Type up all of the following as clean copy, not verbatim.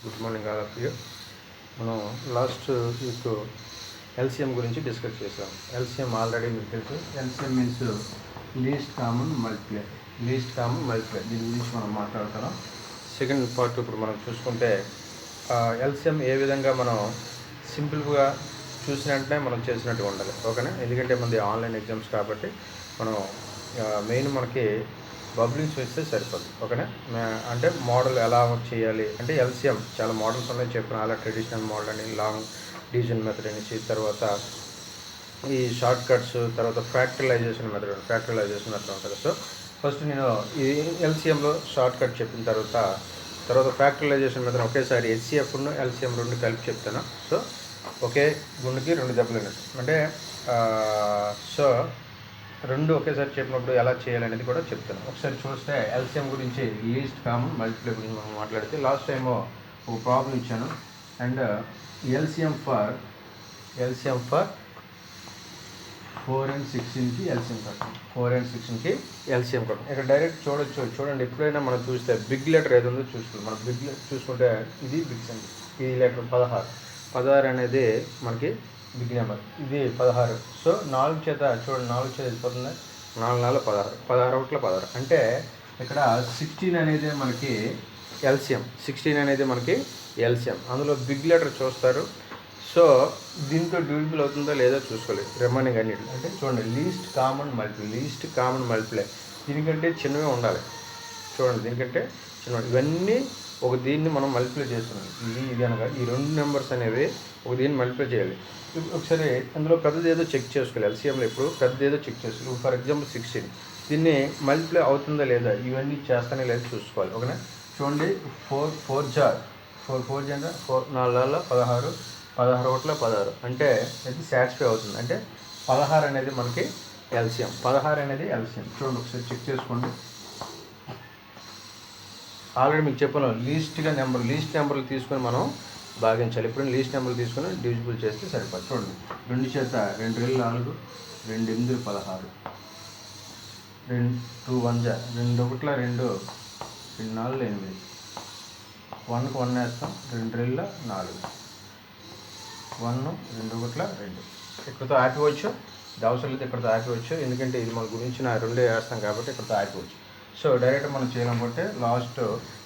Good morning all of you. మనం last week LCM గురించి discuss చేసాం. ఎల్సిఎం ఆల్రెడీ మీకు తెలుసు. LCM means least common multiply. దీని గురించి మనం మాట్లాడుతున్నాం. సెకండ్ పార్ట్ ఇప్పుడు మనం చూసుకుంటే ఎల్సిఎం ఏ విధంగా మనం సింపుల్గా చూసిన వెంటనే మనం చేసినట్టుగా ఉండాలి. ఓకేనా? ఎందుకంటే మనది ఆన్లైన్ ఎగ్జామ్స్ కాబట్టి మనం మెయిన్ మనకి బబ్లింగ్స్ వేస్తే సరిపోదు. ఓకేనా? అంటే మోడల్ ఎలా చేయాలి అంటే ఎల్సిఎం చాలా మోడల్స్ ఉన్నాయి చెప్పిన, అలా ట్రెడిషనల్ మోడల్ అని, లాంగ్ డివిజన్ మెథడ్ అనేసి, తర్వాత ఈ షార్ట్ కట్స్, తర్వాత ఫ్యాక్టరైజేషన్ మెథడ్ ఉంటుంది. సో ఫస్ట్ నేను ఈ ఎల్సిఎంలో షార్ట్ కట్ చెప్పిన తర్వాత ఫ్యాక్టరైజేషన్ మెథడ్ ఒకేసారి హెచ్సిఎఫ్ను ఎల్సిఎం రెండు కలిపి చెప్తాను. సో ఒకే గుండుకి రెండు దెబ్బలు అన్నట్టు. అంటే సో రెండు ఒకేసారి చెప్పినప్పుడు ఎలా చేయాలనేది కూడా చెప్తాను. ఒకసారి చూస్తే ఎల్సిఎం గురించి లీస్ట్ కామన్ మల్టిప్లై గురించి మనం మాట్లాడితే లాస్ట్ టైం ఒక ప్రాబ్లం ఇచ్చాను. అండ్ ఎల్సిఎం ఫర్ 4 and 16కి ఎల్సిఎం కట్టడం. 4 and 16కి ఎల్సిఎం కట్టడం. ఇక్కడ డైరెక్ట్ చూడండి. ఎప్పుడైనా మనం చూస్తే బిగ్ లెటర్ ఏదో ఉందో చూసుకుంటాం. మనం బిగ్ లెటర్ చూసుకుంటే ఇది బిగ్ సంఖ్య. ఈ లెటర్ 16 అనేది మనకి బిగ్ నెంబర్. ఇది 16. సో 4 చేత చూడండి, 4 చేత వెళ్ళిపోతుంది. 4 4 16, 16 ఒకట్ల 16. అంటే ఇక్కడ 16 అనేది మనకి ఎల్సిఎం. అందులో బిగ్ లెటర్ చూస్తారు. సో దీంతో డివిజిబుల్ అవుతుందో లేదో చూసుకోవాలి. రిమైనింగ్ అన్నిటి అంటే చూడండి, లీస్ట్ కామన్ మల్టిప్లై దీనికంటే చిన్నవే ఉండాలి. చూడండి, దీనికంటే చిన్న ఇవన్నీ ఒక దీన్ని మనం మల్టిప్లై చేస్తున్నాం. ఇది అనగా ఈ రెండు నెంబర్స్ అనేవి ఒక దీన్ని మల్టిప్లై చేయాలి. ఒకసారి అందులో పెద్దది ఏదో చెక్ చేసుకోవాలి. ఎల్సిఎంలో ఇప్పుడు పెద్దది ఏదో చెక్ చేసుకోవాలి. ఫర్ ఎగ్జాంపుల్ 16, దీన్ని మల్టిప్లై అవుతుందా లేదా, ఇవన్నీ చేస్తానే లేదా చూసుకోవాలి. ఓకేనా? చూడండి, 4 4 4 4 4 16 ఒకట్ల 16. అంటే ఇది సాటిస్ఫై అవుతుంది. అంటే 16 అనేది మనకి ఎల్సిఎం. చూడండి, ఒకసారి చెక్ చేసుకోండి. ఆల్రెడీ మీకు చెప్పాను, లీస్ట్ నెంబర్లు తీసుకొని మనం భాగించాలి. ఇప్పుడు లీస్ట్ నెంబర్లు తీసుకొని డివిజిబుల్ చేస్తే సరిపోదు. చూడండి, 2 చేత 2 2 4, 2 8 16, 2 1 2 ఒకట్ల 2, 2 4 8, 1కి 1 వేస్తాం, 2 2 4, 1 2 ఒకట్ల 2. ఇక్కడితో ఆపివచ్చు. ఇది అవసరం లేదు, ఇక్కడితో ఆపివచ్చు. ఎందుకంటే ఇది మన గురించి రెండే వేస్తాం కాబట్టి ఇక్కడితో ఆపివచ్చు. సో డైరెక్ట్ మనం చేయాలనుకుంటే లాస్ట్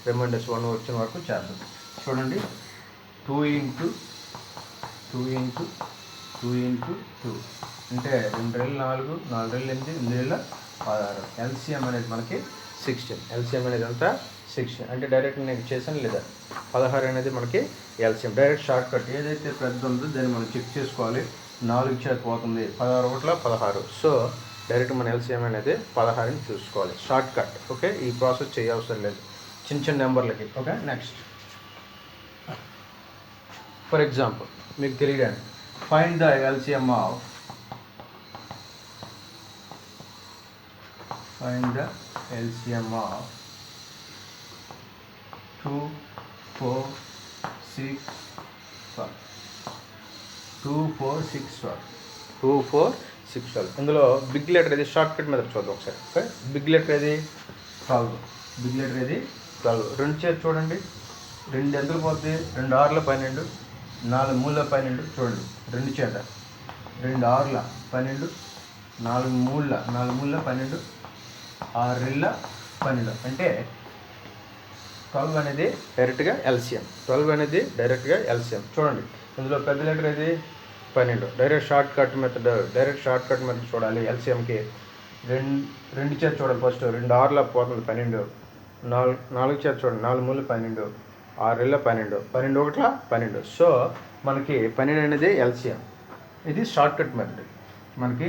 రిమైండర్స్ 1 వచ్చిన వరకు చేద్దాం. చూడండి, 2 into 2 అంటే 2 4 4 8 8 16. ఎల్సిఎం అనేది మనకి 16. ఎల్సిఎం అనేది అంతా 16. అంటే డైరెక్ట్ నేను చేశాను లేదా 16 అనేది మనకి ఎల్సిఎం. డైరెక్ట్ షార్ట్ కట్ ఏదైతే పెద్ద ఉందో దాన్ని మనం చెక్ చేసుకోవాలి. 4 చేత పోతుంది, 16 ఒకట్ల 16. సో డైరెక్ట్ మన ఎల్సిఎం అనేది 16ని చూసుకోవాలి. Short cut. ఓకే, ఈ ప్రాసెస్ చేయవసరం లేదు చిన్న నెంబర్లకి. ఓకే, నెక్స్ట్ ఫర్ ఎగ్జాంపుల్ మీకు తెలియడానికి ఫైండ్ ద ఎల్సిఎం ఆఫ్ 2 4 6 12. 2 4 6 12. ఇందులో బిగ్ లెటర్ ఏది, షార్ట్ కట్ మీద చూద్దాం ఒకసారి. ఓకే, బిగ్ లెటర్ ఏది 12. 2 చేతి చూడండి, 2 ఎందుకు పోతుంది, 2 6 12, 4 3 12. చూడండి, 2 చేత 2 6 12, 4 3 12, 6 12. అంటే 12 అనేది డైరెక్ట్గా ఎల్సిఎం. చూడండి, ఇందులో పెద్ద లెటర్ ఏది 12. డైరెక్ట్ షార్ట్ కట్ మెథడ్ చూడాలి. ఎల్సిఎంకి 2 చేత చూడాలి. ఫస్ట్ 2 6 పోతుంది 12, 4 చేత చూడండి, 4 3 12, 6 12, 12 ఒకట్ల 12. సో మనకి 12 అనేది ఎల్సిఎం. ఇది షార్ట్ కట్ మెథడ్. మనకి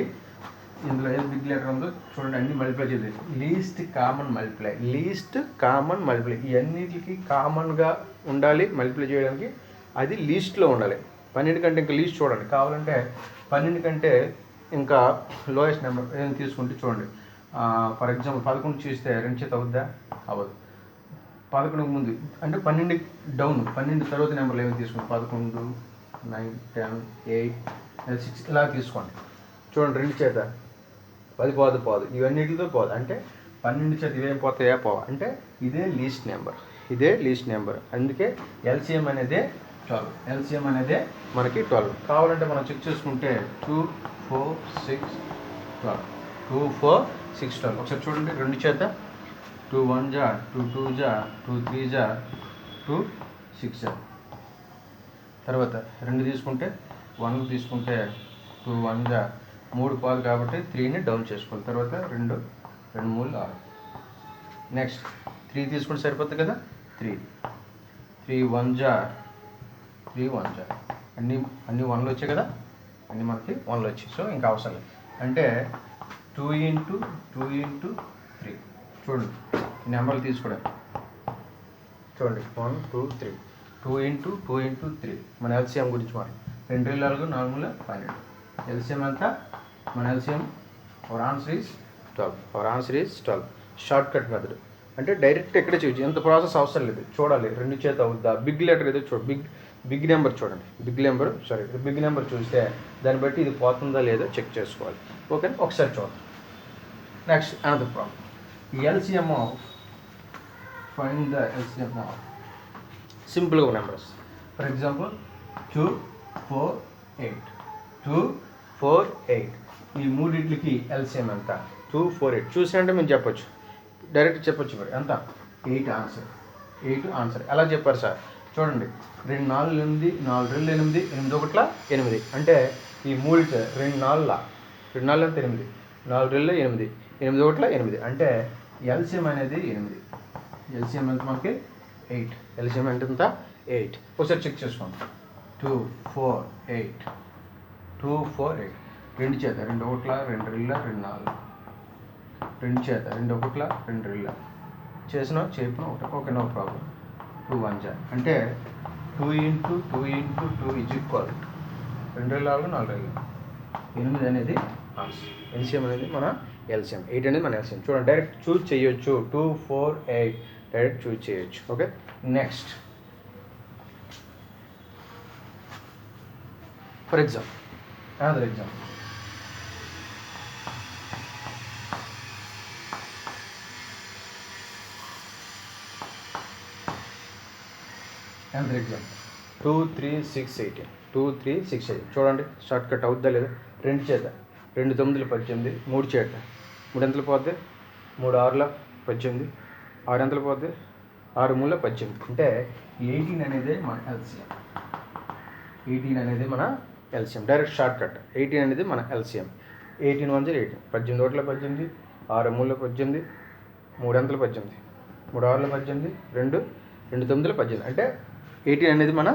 ఇందులో ఏది బిగ్ లెటర్ ఉందో చూడండి, అన్ని మల్టిప్లై చేయాలి. లీస్ట్ కామన్ మల్టిప్లై ఇవన్నిటికి కామన్గా ఉండాలి మల్టిప్లై చేయడానికి. అది లీస్ట్లో ఉండాలి. 12 కంటే ఇంకా లీస్ట్ చూడండి. కావాలంటే 12 కంటే ఇంకా లోయెస్ట్ నెంబర్ ఏదైనా తీసుకుంటే చూడండి. ఫర్ ఎగ్జాంపుల్ 11 చూస్తే 2 చేత అవుద్దా, అవ్వదు. 11కి ముందు అంటే 12 డౌన్, 12 తర్వాత నెంబర్లు ఏమైనా తీసుకోండి. 11 9 10 8 6 ఇలా తీసుకోండి. చూడండి, 2 చేత 10 పోదు, ఇవన్నిటితో పోదు. అంటే 12 చేత ఇవేం పోతాయా, పోవా. అంటే ఇదే లీస్ట్ నెంబర్. ఇదే లీస్ట్ నెంబర్, అందుకే ఎల్సిఎం అనేది 12. ఎల్సిఎం అనేది మనకి 12. కావాలంటే మనం చెక్ చేసుకుంటే 2, 4, 6, 12. 2, 4, 6, 12. ఒకసారి చూడండి, 2 చేత 2 1 జా, 2 2 జా, 2 3 జా, 2 6 జా. తర్వాత 2 తీసుకుంటే 1 తీసుకుంటే 2 1 జా, 3 పాలు కాబట్టి 3ని డౌన్ చేసుకోవాలి. తర్వాత 2 2 3 6. నెక్స్ట్ 3 తీసుకుంటే సరిపోతుంది కదా, 3 3 1 జా, 3 1 జా. అన్నీ 1లు వచ్చాయి కదా, అన్నీ మనకి 1లు వచ్చాయి. సో ఇంకా అవసరం లేదు. అంటే 2 × 2 × 3. చూడండి ఈ నెంబర్లు తీసుకోవడం, చూడండి 1 2 3. 2 × 2 × 3 మన ఎల్సిఎం గురించి మనం 2 4 4 12. ఎల్సిఎం ఎంత మన LCM? Our answer is 12. Our answer is 12. Short cut method అంటే డైరెక్ట్ ఎక్కడే చూసి ఎంత ప్రాసెస్ అవసరం లేదు. చూడాలి 2 చేత అవుద్దా, బిగ్ లెటర్ ఏదో చూడ, బిగ్ నెంబర్ చూడండి, బిగ్ నెంబర్ చూస్తే దాన్ని బట్టి ఇది పోతుందా లేదో చెక్ చేసుకోవాలి. ఓకే, ఒకసారి చూద్దాం. Next another problem. LCM of, find the LCM of సింపుల్గా నెంబర్స్. For example 2 4 8. 2 4 8 ఈ మూడింటికి ఎల్సిఎం ఎంత? 2 4 8. చూసినంటే మేము చెప్పొచ్చు, డైరెక్ట్ చెప్పొచ్చు. మరి ఎంత? 8 ఆన్సర్. 8 ఆన్సర్. ఎలా చెప్పారు సార్? చూడండి 2 4 8, 4 2 8, 8 1 8. అంటే ఈ మూడిటి 2 4 ఎంత 8, 4 2 8, 8 1 8. అంటే ఎల్సిఎం అనేది 8. ఎల్సిఎం ఎంత మనకి? 8. ఎల్సిఎం అంటే ఎంత? 8. ఒకసారి చెక్ చేసుకోండి. 2 4 8. 2 4 8. 2 చేత 2 1 2 2 2 4. 2 చేత 2 1 2 2 చేసిన ఒకటి. Okay, no problem. 2 1 జా అంటే 2 × 2 × 2 ఈజ్ ఈక్వల్ 2 4 4 8 అనేది ఆన్సర్. ఎల్సిఎం అనేది మన ఎల్సిఎం. 8 అనేది మన ఎల్సిఎం. చూడండి డైరెక్ట్ చూజ్ చేయొచ్చు. 2 4 8 డైరెక్ట్ చూజ్ చేయొచ్చు. Okay, next for example, another example. Another example 2 3 6 18. 2 3 6 18. చూడండి షార్ట్ కట్ అవుద్దా లేదా? 2 చేత 2 9 18. 3 చేత 3 ఎంతలు పోద్ది? 3 6 18. 6 ఎంతలు పోద్ది? 6 3 18. అంటే 18 అనేది మన ఎల్సిఎం. 18 అనేది మన ఎల్సిఎం. Direct short cut. 18 అనేది మన ఎల్సిఎం. 18 1 18. 18 1 18. 6 3 18. 3 ఎంతలు 18. 3 6 18. 2 2 9 18. అంటే 18 అనేది మన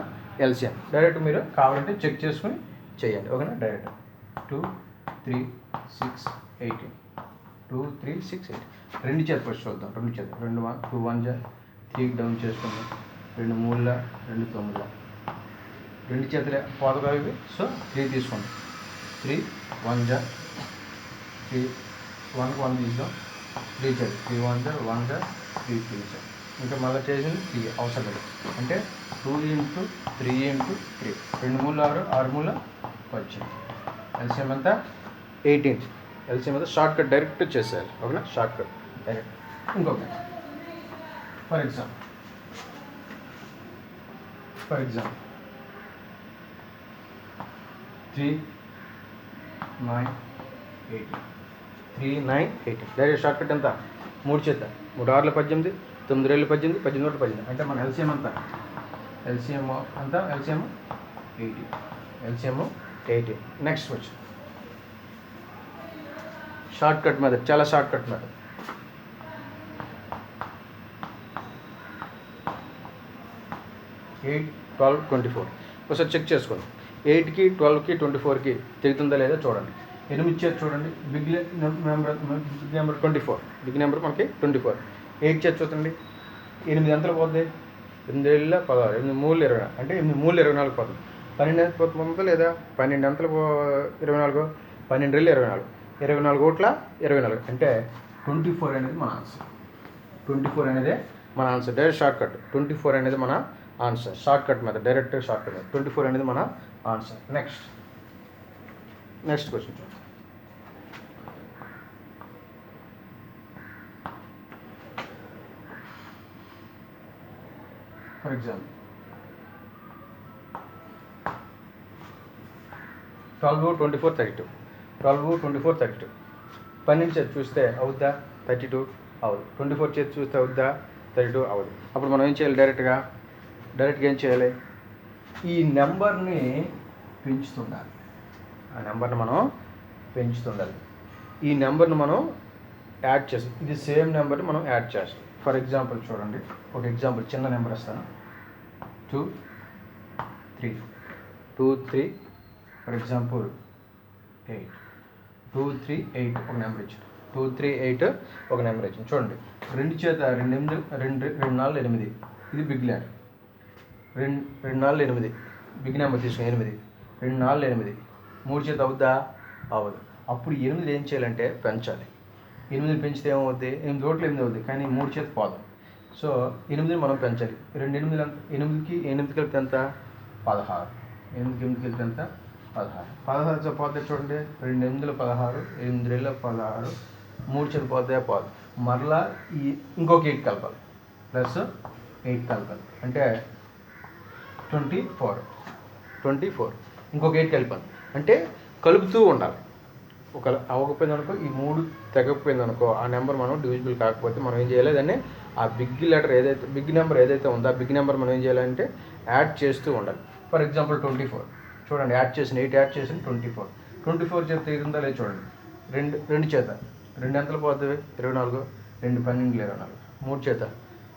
ఎల్సిఎం. డైరెక్ట్ మీరు కావాలంటే చెక్ చేసుకుని చేయండి. ఓకేనా? డైరెక్ట్ 2 3 6 18. 2 3 6 8. 2 చేత ఫస్ట్ చూద్దాం. 2 చేత 2 1 జా, 3 డౌన్ చేసుకుందాం. 2 3 2 9. 2 చేతులే పోతగా ఇవి. సో 3 తీసుకోండి. 3 1 జా, 3 1 1 తీద్దాం. 3 చేత 3 1 జా, 1 జా, 3 3 జా. ఇంకా మళ్ళీ చేసింది 3 అవసరం లేదు. అంటే 2 × 3 × 3. 2 3 6, 6 3 18. ఎల్సిఎం ఎంత? 18. ఎల్సిఎం ఎంత? షార్ట్ కట్ డైరెక్ట్ చేసేయాలి. ఓకేనా? Short cut direct. ఇంకొక for example 3 9 18. 3 9 18. Direct short cut ఎంత? 3 చేత 3 6 18. 9 2 18. 18 1 18. అంటే మన ఎల్సిఎం అంతా ఎల్సిఎం అంతా LCM 18. LCM 18. Next question. Short cut method, చాలా షార్ట్ కట్ మెథడ్. 8 12 24. ఒకసారి చెక్ చేసుకోండి. 8కి 12కి 24కి తెగుతుందా లేదా చూడండి. 8 చేతి చూడండి, బిగ్ నెంబర్ 24. బిగ్ నెంబర్ మనకి 24. 8 చేతి చూడండి, 8 ఎంతలు పోద్ది? 8 16, 8 3 20. అంటే 8 3 24 పోతుంది. 12 ఎంత పోతుందా లేదా? 12 ఎంతలు 24. 12 24. 24 1 24. అంటే 24 అనేది మన ఆన్సర్. 24 అనేది మన ఆన్సర్. Direct short cut. 24 అనేది మన answer. Short cut method, direct short cut. 24 అనేది మన ఆన్సర్. నెక్స్ట్ క్వశ్చన్ చూద్దాం. For example 12, 24, 32. 12, 24, 32. 12 చేతి చూస్తే అవుద్దా? 32 అవుదు. 24 చేతి చూస్తే అవుద్దా? 32 అవుదు. అప్పుడు మనం ఏం చేయాలి? డైరెక్ట్గా ఏం చేయాలి? ఈ నెంబర్ని పెంచుతుండాలి. ఆ నెంబర్ని మనం పెంచుతుండాలి. ఈ నెంబర్ని మనం యాడ్ చేస్తాం. ఇది సేమ్ నెంబర్ని మనం యాడ్ చేస్తాం. ఫర్ ఎగ్జాంపుల్ చూడండి, ఒక ఎగ్జాంపుల్ చిన్న నెంబర్ ఇస్తాను. 2, 3. For example 8. 2, 3, 8 ఒక నెంబర్ ఇచ్చారు. 2, 3, 8 ఒక నెంబర్ ఇచ్చాను. చూడండి, 2 చేత 2 8 2 4 8. ఇది బిగ్ లెటర్. 2 4 8 బిగ్ నెంబర్ తీసుకుని 8. 2 4 8. 3 చేత అవుద్దా? అవ్వదు. అప్పుడు 8 ఏం చేయాలంటే పెంచాలి. 8 పెంచితే ఏమవుద్ది? 8 రోట్లు 8 అవుద్ది, కానీ 3 చేత పోదు. సో 8 మనం పెంచాలి. 2 8 8కి 8 కలిపితే ఎంత? 16. 8కి 8 కలిపితే ఎంత? 16. 16 పోతే చూడండి, 2 8 16, 8 2 16, 3 చేత పోతే పోదు. మరలా ఇంకొక 8 కలపాలి, ప్లస్ 8 కలపాలి, అంటే 24. ఇంకొక 8 కలిపాలి, అంటే కలుపుతూ ఉండాలి. ఒక అవ్వకపోయింది అనుకో, ఈ 3 తెగకపోయింది అనుకో, ఆ నెంబర్ మనం డివిజిబుల్ కాకపోతే మనం ఏం చేయాలి? దాన్ని ఆ బిగ్ నెంబర్ ఏదైతే ఉందో ఆ బిగ్ నెంబర్ మనం ఏం చేయాలంటే యాడ్ చేస్తూ ఉండాలి. ఫర్ ఎగ్జాంపుల్ 24 చూడండి, 8 యాడ్ చేసిన 24. 24 చేత ఉందా లేదు చూడండి. 2 చేత 2 ఎంతలు పోతుంది? 24. 2 12 24. 3 చేత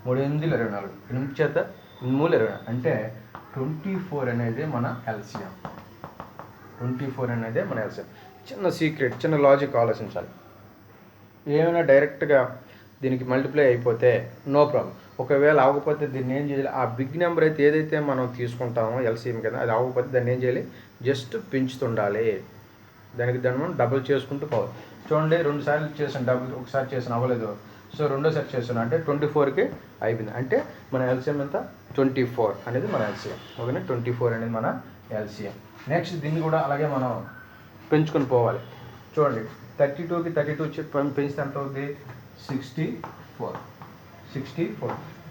3 8 24. 8 చేత 3 24. అంటే 24 అనేది మన ఎల్సిఎం. 24 అనేది మన ఎల్సిఎం. చిన్న సీక్రెట్, చిన్న లాజిక్ ఆలోచించాలి. ఏమైనా డైరెక్ట్గా దీనికి మల్టిప్లై అయిపోతే నో ప్రాబ్లం. ఒకవేళ అవ్వకపోతే దీన్ని ఏం చేయాలి? ఆ బిగ్ నెంబర్ అయితే ఏదైతే మనం తీసుకుంటామో ఎల్సిఎం కదా, అది అవ్వకపోతే దాన్ని ఏం చేయాలి? జస్ట్ పెంచుతుండాలి. దాన్ని మనం డబుల్ చేసుకుంటూ పోవాలి. చూడండి, 2 సార్లు చేసాను డబుల్, ఒకసారి చేసాను అవ్వలేదు. సో రెండోసారి చేసాను అంటే 24కి అయిపోయింది. అంటే మన ఎల్సిఎం ఎంత? 24 అనేది మన ఎల్సిఎం. ఓకేనా? 24 అనేది మన ఎల్సిఎం. నెక్స్ట్ దీన్ని కూడా అలాగే మనం పెంచుకొని పోవాలి. చూడండి, 32కి 32 పెంచితే ఎంత అవుతుంది? 64.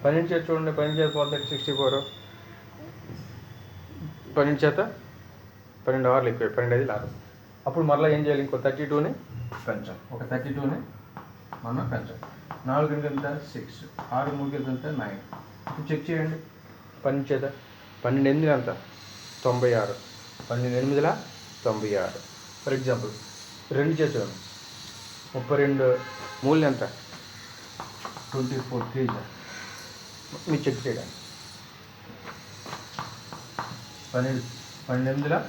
12 చేత చూడండి, 12 చేత పోతే 64. 12 చేత 12 అవర్లు ఎక్కువ, 12 లాభం. అప్పుడు మరలా ఏం చేయాలి? ఇంకో 32ని పెంచాలి. ఒక 32ని మనం పెంచాలి. 4 ఎంత? 6. 6 3 ఎంత? 9. ఇప్పుడు చెక్ చేయండి. 12 చేత 12 8 ఎంత? 96. 12 8 96. ఫర్ ఎగ్జాంపుల్ 2 చేత 32 3 ఎంత? 24 3 మీరు చెక్ చేయడానికి. 12 8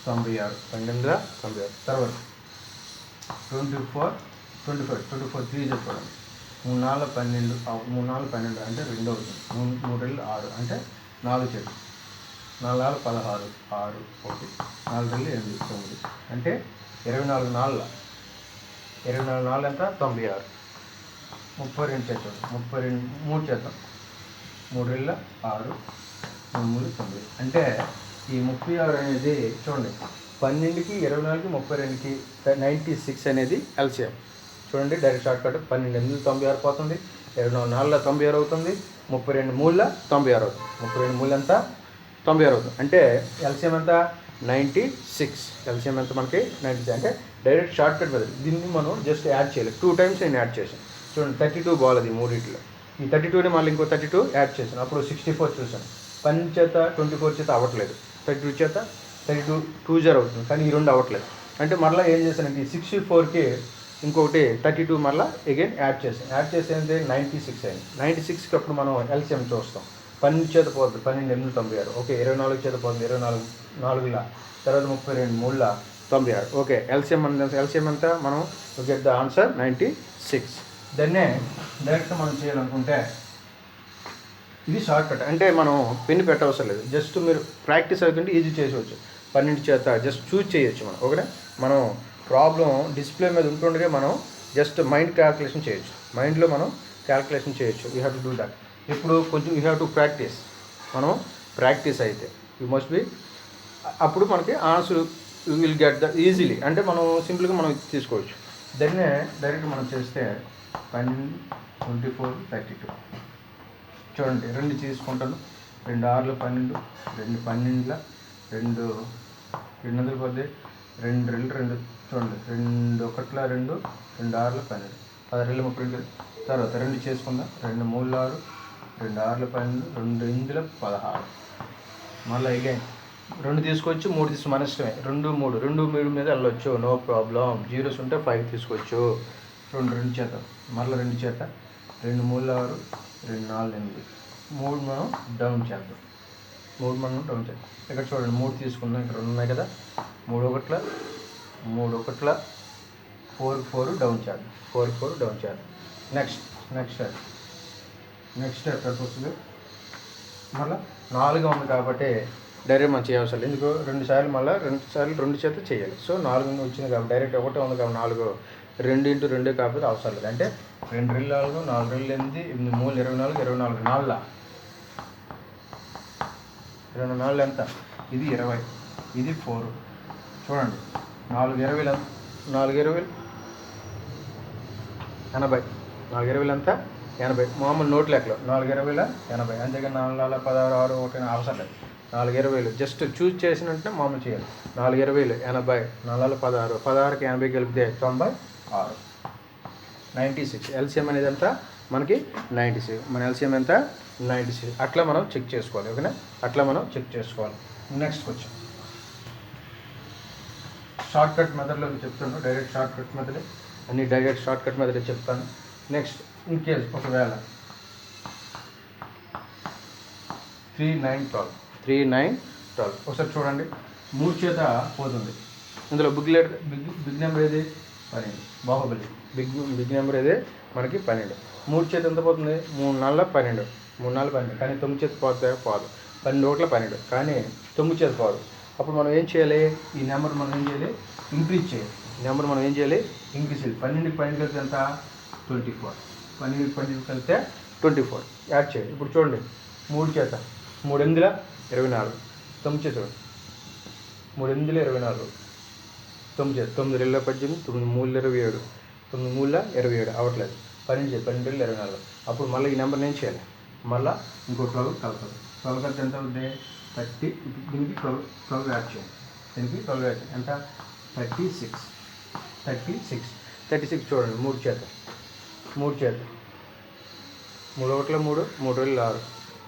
96. 12 96. తర్వాత 24 3 చెప్పండి. 3 4 12. 3 4 12 అంటే 2 అవుతుంది. 3 2 6 అంటే 4 చెట్టు. 4 4 16 6 1 4 2 8 9 అంటే 24 4 ఎంత? 96. 32 చేద్దాం. 3 చేద్దాం. 3 2 6 3 9 అంటే ఈ 36 అనేది చూడండి, 12కి 24కి 32కి 96 అనేది ఎల్సిఎం. చూడండి, డైరెక్ట్ షార్ట్ కట్. 12 8 96 పోతుంది, 24 4 96 అవుతుంది, 32 3 96 అవుతుంది. 32 3 ఎంత? 96 అవుతుంది. అంటే ఎల్సిఎం ఎంత? 96. ఎల్సిఎం ఎంత మనకి? 96. అంటే డైరెక్ట్ షార్ట్ కట్ మెథడ్. దీన్ని మనం జస్ట్ యాడ్ చేయాలి. 2 టైమ్స్ నేను యాడ్ చేశాను. చూడండి, 32 బాగుంది మూడిట్లో. ఈ 32ని మళ్ళీ ఇంకో 32 యాడ్ చేశాను. అప్పుడు 64 చూసాను. 12 చేత 24 చేత అవ్వట్లేదు. 32 చేత 32 2 0 అవుతుంది, కానీ ఈ 2 అవ్వట్లేదు. అంటే మరలా ఏం చేశానంటే ఈ 64కి ఇంకొకటి 32 మరలా అగైన్ యాడ్ చేసాను. యాడ్ చేసేది 96 అయింది. 96కి అప్పుడు మనం ఎల్సిఎం చూస్తాం. 12 చేత పోతుంది, 12 8 96. ఓకే, 24 చేత పోతుంది, 24 4 తర్వాత 32 3 96. ఓకే, ఎల్సిఎం ఎంత? మనం గెట్ ద ఆన్సర్ 96. దాన్నే డైరెక్ట్ మనం చేయాలనుకుంటే ఇది షార్ట్ కట్. అంటే మనం పెన్ పెట్టవసరం లేదు, జస్ట్ మీరు ప్రాక్టీస్ అవుతుంటే ఈజీ చేసేవచ్చు. 12 చేత జస్ట్ చూజ్ చేయొచ్చు మనం. ఓకేనా? మనం ప్రాబ్లం డిస్ప్లే మీద ఉంటుండగా మనం జస్ట్ మైండ్ క్యాల్కులేషన్ చేయొచ్చు. మైండ్లో మనం క్యాల్కులేషన్ చేయొచ్చు. You have to do that. ఇప్పుడు కొంచెం యూ హ్యావ్ టు ప్రాక్టీస్. మనం ప్రాక్టీస్ అయితే యూ మస్ట్ బి, అప్పుడు మనకి answer you will get the easily. అంటే మనం సింపుల్గా మనం తీసుకోవచ్చు. దాన్నే డైరెక్ట్ మనం చేస్తే 12 24 32 చూడండి 2 తీసుకుంటాను, 2 6లు 12, 2 12ల 2 200 పోతే 2 2 2 చూడండి 2 1ల 2 2 6ల 12, 16 32. తర్వాత 2 చేసుకుందాం, 2 3ల 6, 2 6ల 12, 2 8ల 16. మళ్ళీ అగైన్ 2 తీసుకోవచ్చు, 3 తీసుకో మన ఇష్టమే. 2 3 2 3 మీద వెళ్ళొచ్చు, నో ప్రాబ్లం. జీరోస్ ఉంటే 5 తీసుకోవచ్చు. చూడండి 2 చేత, మళ్ళీ 2 చేత, 2 3ల 6, 2 4 8, 3 మనం డౌన్ చేద్దాం. 3 మనం డౌన్ చేద్దాం. ఇక్కడ చూడండి 3 తీసుకుందాం, ఇక్కడ 2 ఉన్నాయి కదా, 3 1ల 4 4 డౌన్ చేద్దాం, 4 4 డౌన్ చేద్దాం. నెక్స్ట్ స్టెప్ వస్తుంది. మళ్ళీ 4 ఉంది కాబట్టి డైరెక్ట్ మనం చేయవసరం లేదు. ఎందుకు 2 సార్లు మళ్ళీ 2 సార్లు 2 చేత చేయాలి. సో 4 వచ్చింది కాబట్టి డైరెక్ట్ 1 ఉంది కాబట్టి 4 2 × 2 కాకపోతే అవసరం లేదు. అంటే 2 2 4, 4 2 8, 8 3 24, 24 4 24 ఎంత? ఇది 20, ఇది 4. చూడండి 4 20 4 20 80, 4 20 ఎంత? 80. మామూలు నోట్ లెక్కలో 4 20 80. అంతేగాని 4 16 6 1 అవసరం లేదు. 4 20 జస్ట్ చూజ్ చేసినట్టే మామూలు చేయాలి. 4 20 80, 4 16, 16కి 80 కలిపితే 96, 96. ఎల్సిఎం అనేది ఎంత మనకి? 96. మన ఎల్సిఎం ఎంత? 96. అట్లా మనం చెక్ చేసుకోవాలి. ఓకేనా? అట్లా మనం చెక్ చేసుకోవాలి. నెక్స్ట్ క్వశ్చన్ షార్ట్ కట్ మెథడ్లో చెప్తాను. డైరెక్ట్ షార్ట్ కట్ మెథడే అన్ని డైరెక్ట్ షార్ట్ కట్ మెథడే చెప్తాను. నెక్స్ట్ ఇన్ కేస్ ఒకవేళ 3 9 12, 3 9 12 ఒకసారి చూడండి. 3 చేత పోతుంది. ఇందులో బిగ్ నెంబర్ ఏది? 12. బాహుబలి బిగ్ నెంబర్ ఏది మనకి? 12. 3 చేత ఎంత పోతుంది? 3 4 12, 3 4 12. కానీ 9 చేత పోతే పోదు. 12 1 12, కానీ 9 చేత పోదు. అప్పుడు మనం ఏం చేయాలి? ఈ నెంబర్ మనం ఏం చేయాలి? ఇంక్రీజ్ చేయాలి. నెంబర్ మనం ఏం చేయాలి? ఇంక్రీజ్ చేయాలి. 12కి 12 కలిపితే ఎంత? 24. 12కి 12 కలిపితే 24 యాడ్ చేయాలి. ఇప్పుడు చూడండి 3 చేత 3 8ల 24, 9 చేత 3 8ల 24, 9 చేత 9 2ల 18, 9 3ల 27, 9 3ల 27 అవ్వట్లేదు. 12 చేత 12 2ల 24. అప్పుడు మళ్ళీ ఈ నెంబర్ని ఏం చేయాలి? మళ్ళీ ఇంకో 12 కలుపుతుంది. 12 కలిపితే ఎంత అవుతుంది? 30. దీనికి 12 యాడ్ చేయాలి. దీనికి 12 యాడ్ చేయాలి. ఎంత? 36. 36 చూడండి 3 చేత 3 చేత 3 1ల 3, 3 2ల 6,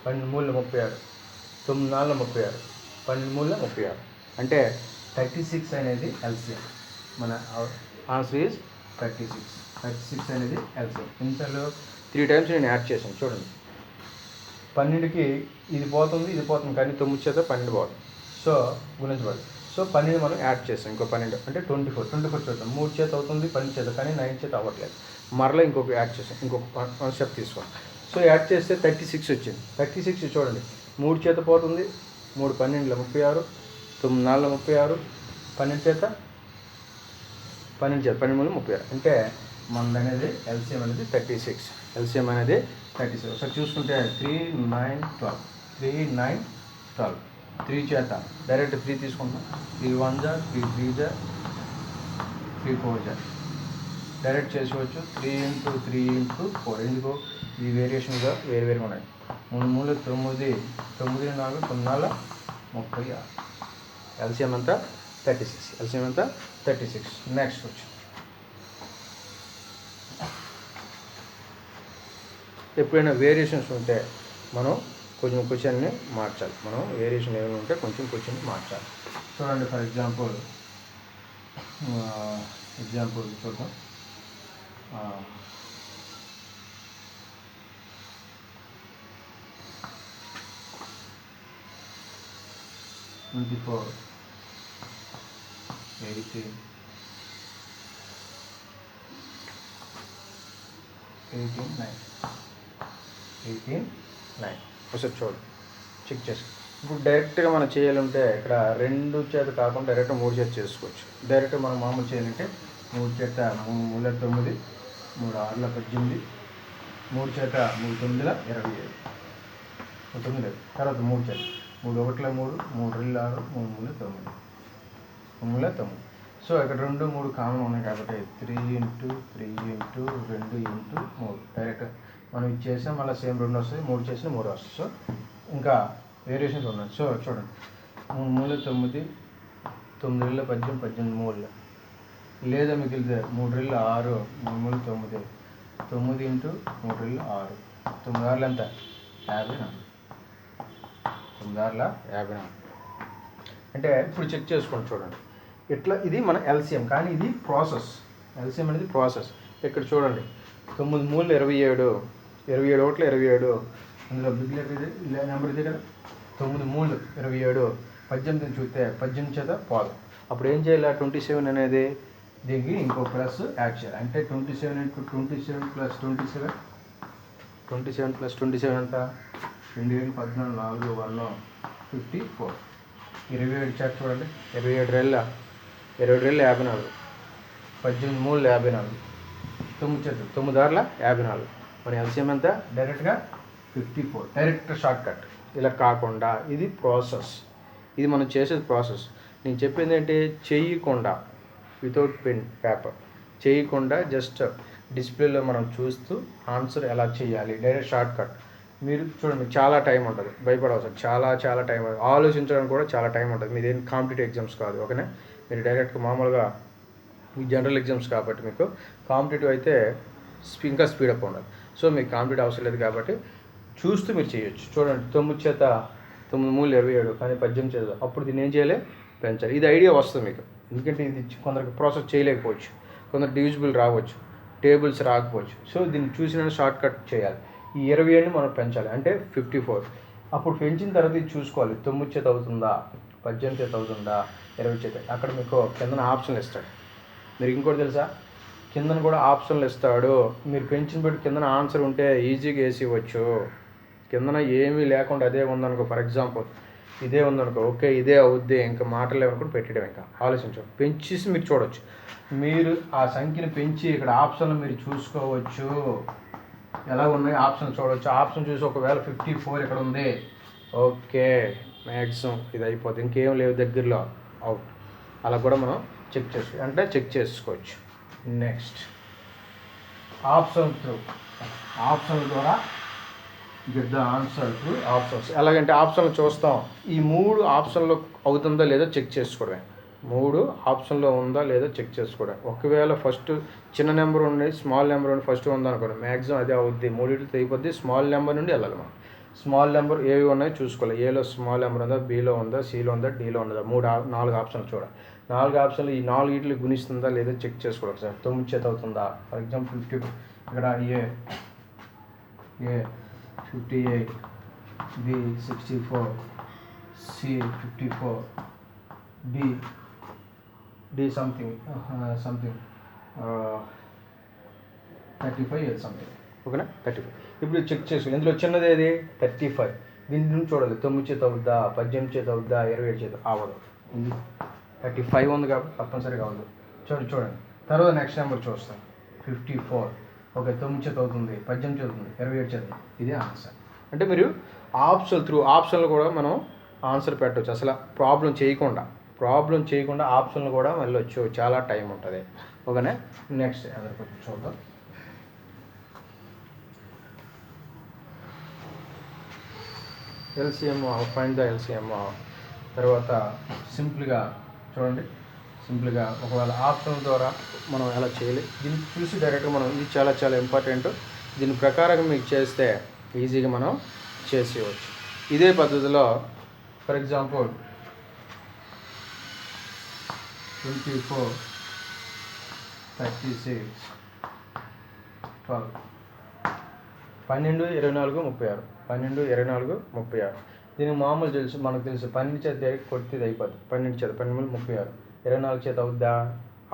12 3ల 36, 9 4ల 36, 12 3ల 36. అంటే 36 అనేది ఎల్సిఎం. మన ఆన్సర్ ఈజ్ 36. 36 అనేది ఎల్సిఎం. ఇన్సార్లు 3 టైమ్స్ నేను యాడ్ చేశాను. చూడండి 12కి ఇది పోతుంది, కానీ 9 చేత 12 పోతుంది. సో గుణించబడదు. సో 12 మనం యాడ్ చేస్తాం. ఇంకో 12 అంటే 24 చూద్దాం. 3 చేత అవుతుంది 12 చేత, కానీ 9 చేత అవ్వట్లేదు. మరలా ఇంకొక యాడ్ చేసాం. ఇంకొక 1 స్టెప్ తీసుకోండి. సో యాడ్ చేస్తే 36 వచ్చింది. 36 చూడండి 3 చేత పోతుంది, 3 12ల 36, 9 4ల 36, 12 చేత 12 36. అంటే మనది అనేది ఎల్సిఎం అనేది 36. ఎల్సిఎం అనేది 36. ఒకసారి చూసుకుంటే 3 9 12, 3 9 12. 3 చేత డైరెక్ట్ 3 తీసుకుంటాం. 3 1 జా, 3 3 జా, 3 4 జా డైరెక్ట్ చేసుకోవచ్చు. 3 × 3 × 4. ఎందుకు? ఈ వేరియేషన్గా వేరుగా ఉన్నాయి. 3 3 9, 9 4 9 4 36. ఎల్సిఎం అంతా 36. ఎల్సిఎం అంతా 36. Next question. ఎప్పుడైనా వేరియేషన్స్ ఉంటే మనం కొంచెం క్వశ్చన్ని మార్చాలి. మనం వేరియేషన్ ఏమైనా ఉంటే కొంచెం క్వశ్చన్ని మార్చాలి. చూడండి ఫర్ ఎగ్జాంపుల్ చూద్దాం. 24 18 9 ఒకసారి చూడండి, చెక్ చేసుకో. ఇప్పుడు డైరెక్ట్గా మనం చేయాలంటే ఇక్కడ 2 చేత కాకుండా డైరెక్ట్ 3 చేత చేసుకోవచ్చు. డైరెక్ట్గా మనం మామూలు చేయాలంటే 3 చేత 3 3ల 9, 3 6ల 18, 3 చేత 3 9ల 27, 9. తర్వాత 3 చేత 3 1ల 3, 3 2ల 6, 3 3ల 9, 3 9. సో ఇక్కడ 2 3 కామన్ ఉన్నాయి కాబట్టి 3 × 3 × 2 × 3 డైరెక్ట్ మనం ఇది చేసాం, మళ్ళీ సేమ్ 2 వస్తుంది, 3 చేసిన 3 వస్తుంది. సో ఇంకా వేరియేషన్స్ ఉన్నాయి. సో చూడండి, 3 మూల 9, 9 రెళ్ళ 18, 18 మూల, లేదా మిగిలితే 3 రెళ్ళ 6, 3 మూల 9, 9 ఇంటూ 3 రెళ్ళ 6, 9 ఆరులు ఎంత? 54. 9 ఆరుల 54. అంటే ఇప్పుడు చెక్ చేసుకోండి చూడండి, ఇట్లా ఇది మన ఎల్సిఎం, కానీ ఇది ప్రాసెస్. ఎల్సిఎం అనేది ప్రాసెస్. ఇక్కడ చూడండి, 9 మూల 27, 27 ఒకటి 27, అందులో బిగ్ లెటర్ ఇది నెంబర్ ఇదే కదా, 9 మూలు 27, 18 చూస్తే 18 చేత పోదు. అప్పుడు ఏం చేయాలి? 27 అనేది దీనికి ఇంకో ప్లస్ యాడ్ చేయాలి. అంటే 27 ఇంటూ 27 ప్లస్ 27, 27 ప్లస్ 27 ఎంత? 2 14, 4 1 54. 27 చేత చూడండి, 27 రెళ్ళ 54, 18 మూల 54, 9 చేత 9 ఆరుల 54. మన ఎల్సిఎం ఎంత? డైరెక్ట్గా 54. Direct short cut. ఇలా కాకుండా ఇది ప్రాసెస్, ఇది మనం చేసేది ప్రాసెస్. నేను చెప్పింది ఏంటి? చేయకుండా, వితౌట్ పెన్ పేపర్ చేయకుండా, జస్ట్ డిస్ప్లేలో మనం చూస్తూ ఆన్సర్ ఎలా చేయాలి, డైరెక్ట్ షార్ట్ కట్. మీరు చూడండి, చాలా టైం ఉంటుంది, భయపడవసరం, చాలా టైం, ఆలోచించడానికి కూడా చాలా టైం ఉంటుంది. మీదేం కాంపిటేటివ్ ఎగ్జామ్స్ కాదు, ఓకేనా? మీరు డైరెక్ట్గా మామూలుగా ఈ జనరల్ ఎగ్జామ్స్ కాబట్టి, మీకు కాంపిటేటివ్ అయితే ఇంకా స్పీడప్ ఉండాలి. సో మీకు కాంపిటేటివ్ అవసరం లేదు కాబట్టి చూస్తూ మీరు చేయొచ్చు. చూడండి, 9 చేత 9 మూల 27, కానీ 18 చేత, అప్పుడు దీన్ని ఏం చేయాలి? పెంచాలి. ఇది ఐడియా వస్తుంది మీకు, ఎందుకంటే ఇది కొందరికి ప్రాసెస్ చేయలేకపోవచ్చు, కొందరు డివిజిబుల్ రావచ్చు, టేబుల్స్ రాకపోవచ్చు. సో దీన్ని చూసిన షార్ట్ కట్ చేయాలి. ఈ 27ని మనం పెంచాలి, అంటే 54. అప్పుడు పెంచిన తర్వాత ఇది చూసుకోవాలి, 9 చేత అవుతుందా, 18 చేత అవుతుందా, 20 చేత. అక్కడ మీకు కిందన ఆప్షన్లు ఇస్తాడు. మీరు ఇంకోటి తెలుసా, కిందన కూడా ఆప్షన్లు ఇస్తాడు. మీరు పెంచిన బట్టి కిందన ఆన్సర్ ఉంటే ఈజీగా వేసి ఇవ్వచ్చు. కిందన ఏమీ లేకుండా అదే ఉందనుకో, ఫర్ ఎగ్జాంపుల్ ఇదే ఉందనుకో, ఓకే ఇదే అవుద్ది, ఇంకా మాటలు లేవనుకుంటే పెట్టడం, ఇంకా ఆలోచించండి. పెంచేసి మీరు చూడవచ్చు, మీరు ఆ సంఖ్యను పెంచి ఇక్కడ ఆప్షన్లు మీరు చూసుకోవచ్చు, ఎలా ఉన్నాయి ఆప్షన్ చూడవచ్చు. ఆప్షన్ చూసి ఒకవేళ 54 ఇక్కడ ఉంది, ఓకే మ్యాక్సిమం ఇది అయిపోతుంది, ఇంకేం లేవు దగ్గరలో, అవుట్. అలా కూడా మనం చెక్ చేసుకోవచ్చు. నెక్స్ట్ ఆప్షన్ త్రూ, ఆప్షన్ ద్వారా get the answer through options. ఎలాగంటే ఆప్షన్లు చూస్తాం, ఈ 3 ఆప్షన్లో అవుతుందా లేదా చెక్ చేసుకోవడమే. 3 ఆప్షన్లో ఉందా లేదా చెక్ చేసుకోవడం. ఒకవేళ ఫస్ట్ చిన్న నెంబర్ ఉండి స్మాల్ నెంబర్ ఉండి ఫస్ట్ ఉందనుకోండి, మ్యాక్సిమం అదే అవుద్ది, 3 అయిపోద్ది. స్మాల్ నెంబర్ నుండి వెళ్ళాలి మనం. స్మాల్ నెంబర్ ఏవి ఉన్నాయో చూసుకోవాలి, ఏలో స్మాల్ నెంబర్ ఉందా, బీలో ఉందా, సిలో ఉందా, డీలో ఉందా, 4 ఆప్షన్లు చూడాలి. 4 ఆప్షన్లు ఈ 4 గుణిస్తుందా లేదా చెక్ చేసుకోవాలి ఒకసారి. 9 చేత అవుతుందా, ఫర్ ఎగ్జాంపుల్ 50, ఇక్కడ A 58, B 64, C 54, D something 35 something, ఓకేనా? 35. ఇప్పుడు చెక్ చేసుకోవాలి, ఇందులో చిన్నది ఏది? 35. దీని నుంచి చూడాలి, 9 చేత అవుద్దా, 18 చేత అవుద్దా, 27 చేత అవ్వదు. ఇది 35 ఉంది కాబట్టి తప్పనిసరిగా అవ్వదు. చూడండి. తర్వాత నెక్స్ట్ నెంబర్ చూస్తాం, 54. ఓకే, 9 చేత అవుతుంది, 18 చేత అవుతుంది, 27 చేత, ఇదే ఆన్సర్. అంటే మీరు ఆప్షన్లు కూడా మనం ఆన్సర్ పెట్టవచ్చు. అసలు ప్రాబ్లం చేయకుండా ఆప్షన్లు కూడా వెళ్ళొచ్చు, చాలా టైం ఉంటుంది, ఓకేనా? నెక్స్ట్ కొంచెం చూద్దాం. LCM, find the LCM. తర్వాత సింపుల్గా చూడండి, ఒకవేళ ఆప్షన్ ద్వారా మనం ఎలా చేయాలి, దీన్ని చూసి డైరెక్ట్గా మనం, ఇది చాలా ఇంపార్టెంట్. దీని ప్రకారం మీకు చేస్తే ఈజీగా మనం చేసేయవచ్చు. ఇదే పద్ధతిలో ఫర్ ఎగ్జాంపుల్ 24, 36, 12, 12, 24, 36, 12, 24, 36. దీనికి మామూలు మనకు తెలుసు 12 చేత కొట్టిది అయిపోద్ది. 12 చేత 12, 36, 24 చేత అవుద్దా,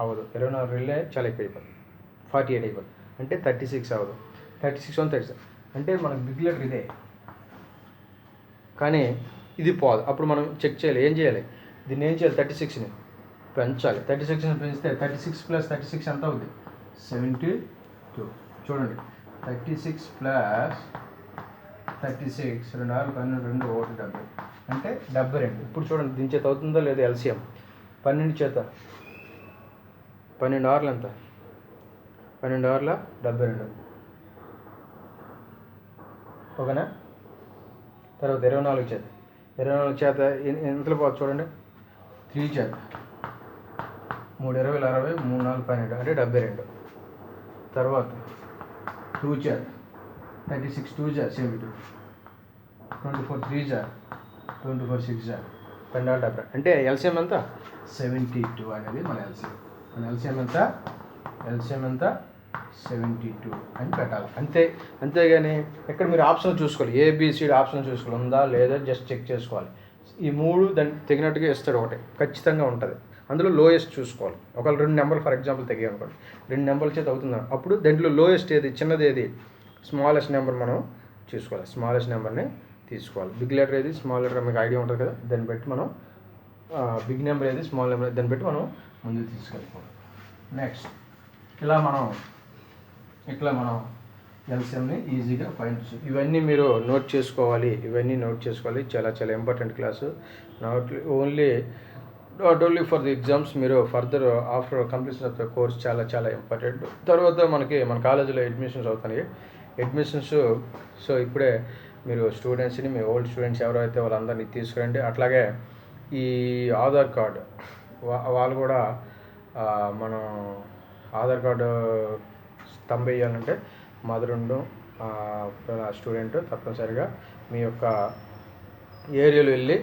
అవ్వదు. 24 వెళ్ళే చాలా ఎక్కువ అయిపోద్ది, 48 అయిపోద్ది. అంటే 36 అవ్వదు. 36 1 36 అంటే మనకు బిగ్ లెటర్ ఇదే, కానీ ఇది పోదు. అప్పుడు మనం చెక్ చేయాలి, ఏం చేయాలి? దీన్ని ఏం చేయాలి? 36ని పెంచాలి. 36ని పెంచితే 36 + 36 ఎంత అవుద్ది? 72. చూడండి, 36 + 36, 2 6 12, 2 1 70, అంటే 72. ఇప్పుడు చూడండి, దీని చేత అవుతుందో లేదో ఎల్సిఎం. 12 చేత 12 ఆరులు ఎంత? 12 ఆరుల 72. ఓకేనా. తర్వాత 24 చేత 24 చేత ఎంతలో పోవచ్చు చూడండి. 3 చేత 3 20 60 3 4 12 అంటే 72. తర్వాత 2 చేత 36 2 జా 72. 24 3 జా 24 6 జా 12 అంటే ఎల్సిఎం ఎంత 72 అనేది మన ఎల్సిఎం. మన ఎల్సిఎం ఎంత 72 అని పెట్టాలి అంతే. అంతేగాని ఇక్కడ మీరు ఆప్షన్ చూసుకోవాలి, ఏబిసిడి ఆప్షన్ చూసుకోవాలి, ఉందా లేదా జస్ట్ చెక్ చేసుకోవాలి. ఈ 3 దానికి తగినట్టుగా ఇస్తాడు, ఒకటి ఖచ్చితంగా ఉంటుంది. అందులో లోయెస్ట్ చూసుకోవాలి. ఒకవేళ 2 నెంబర్లు ఫర్ ఎగ్జాంపుల్ తెగాయి అనుకోండి, 2 నెంబర్ల చేత అవుతుంది, అప్పుడు దాంట్లో లోయెస్ట్ ఏది, చిన్నది ఏది, స్మాలెస్ట్ నెంబర్ మనం చూసుకోవాలి. స్మాలెస్ట్ నెంబర్ని తీసుకోవాలి. బిగ్ లెటర్ ఏది, స్మాల్ లెటర్ మీకు ఐడియా ఉంటుంది కదా, దాన్ని బట్టి మనం బిగ్ నెంబర్ ఏది, స్మాల్ నెంబర్ దాన్ని బట్టి మనం ముందుకు తీసుకెళ్ళిపోవాలి. నెక్స్ట్ ఇట్లా మనం ఎల్సిఎంని ఈజీగా ఫైండ్ చేయాలి. ఇవన్నీ మీరు నోట్ చేసుకోవాలి. చాలా చాలా important class. Not only for the exams, మీరు further after completion of the course చాలా చాలా ఇంపార్టెంట్. తర్వాత మన కాలేజీలో అడ్మిషన్స్ అవుతాయి. సో ఇప్పుడే మీరు స్టూడెంట్స్ని, మీ ఓల్డ్ స్టూడెంట్స్ ఎవరైతే వాళ్ళందరినీ తీసుకురండి. అట్లాగే ఈ ఆధార్ కార్డు వాళ్ళు కూడా మనం ఆధార్ కార్డు తంబ వేయాలంటే మదరుండు స్టూడెంట్ తప్పనిసరిగా మీ యొక్క ఏరియాలో వెళ్ళి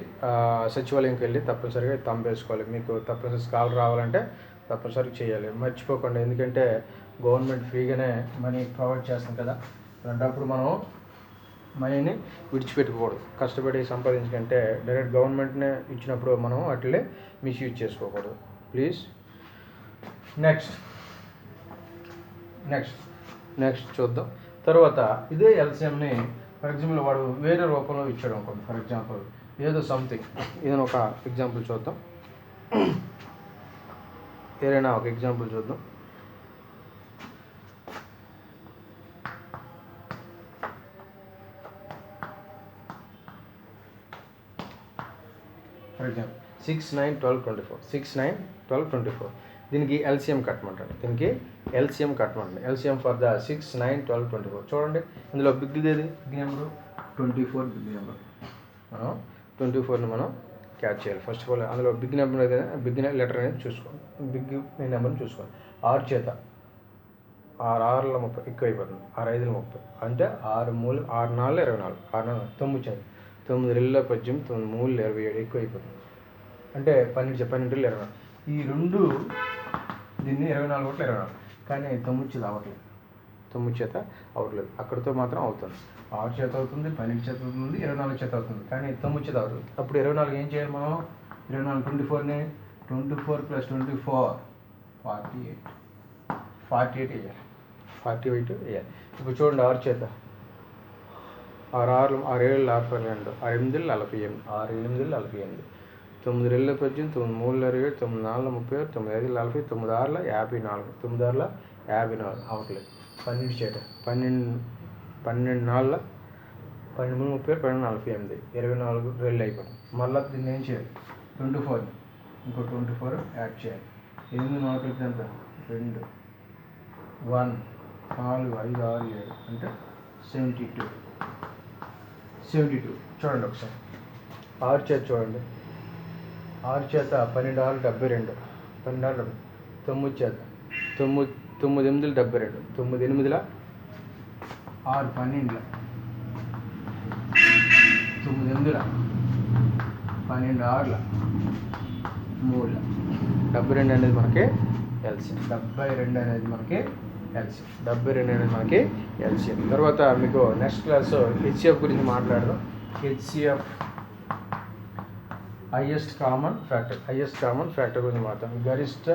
సచివాలయంకి వెళ్ళి తప్పనిసరిగా తంబ వేసుకోవాలి. మీకు తప్పనిసరి స్కాలర్ రావాలంటే తప్పనిసరిగా చేయాలి, మర్చిపోకండి. ఎందుకంటే గవర్నమెంట్ ఫ్రీగానే మనీ ప్రొవైడ్ చేస్తాం కదా, అలాంటప్పుడు మనం మనీని విడిచిపెట్టుకోకూడదు. కష్టపడి సంపాదించుకుంటే డైరెక్ట్ గవర్నమెంట్నే ఇచ్చినప్పుడు మనం అట్లే మిస్యూజ్ చేసుకోకూడదు ప్లీజ్. నెక్స్ట్ చూద్దాం. తర్వాత ఇదే ఎల్సిఎంని ఫర్ ఎగ్జాంపుల్ వాడు వేరే రూపంలో ఇచ్చాడు అనుకోండి. ఫర్ ఎగ్జాంపుల్ ఏదో సంథింగ్, ఏదైనా ఒక ఎగ్జాంపుల్ చూద్దాం. ఫర్ ఎగ్జాంపుల్ 6 9 12 24 దీనికి ఎల్సిఎం కట్టమంటాడు. LCM for the 6 9 12 24. చూడండి ఇందులో బిగ్ నెంబర్ 24. మనం 24ని మనం క్యాచ్ చేయాలి. ఫస్ట్ ఆఫ్ ఆల్ అందులో బిగ్ నెంబర్ ఏదైనా బిగ్ లెటర్ అనేది చూసుకోవాలి, బిగ్ నెంబర్ని చూసుకోవాలి. 6 చేత 6 30 ఎక్కువ అయిపోతుంది, 6 5 30 అంటే 6 4 24 9 చేత 9 2 18 9 3 27 ఎక్కువ అయిపోతుంది, అంటే 12 24. ఈ రెండు దీన్ని 24 ఒకటి 24, కానీ 9 చేత అవ్వట్లేదు. అక్కడితో మాత్రం అవుతుంది. 6 చేత అవుతుంది, 12 చేత అవుతుంది, 24 చేత అవుతుంది, కానీ 9 చేత అవుతుంది. అప్పుడు 24 ఏం చేయాలి మనం? 24 24ని 24 + 24 48 వేయాలి. 48 వేయాలి. ఇప్పుడు చూడండి 6 చేత 6 6 6 7 42 6 8 48 6 8 48 9 2 18 9 3 27 9 4 36 9 5 40 9 6 54 9 6 54 అవట్లేదు. 12 చేత 12 4 12 30 12 48 24 2 అయిపోతుంది. మళ్ళీ దీన్ని ఏం చేయాలి? 24 ఇంకో 24 యాడ్ చేయాలి. 8 4 ఎంత? 2 1 4 5 6 7 అంటే 72. చూడండి ఒకసారి 6 చేత చూడండి. 6 చేత 12 6 72 12 9 చేత 9 8 72 9 8 6 12 9 8 12 6 3 72 అనేది మనకి ఎల్సిఎం. 72 అనేది మనకి ఎల్సిఎం. తర్వాత మీకు నెక్స్ట్ క్లాస్ హెచ్సిఎఫ్ గురించి మాట్లాడదాం. హెచ్సిఎఫ్ హైయెస్ట్ కామన్ ఫ్యాక్టర్ గురించి మాట్లాడదాం. గరిష్ట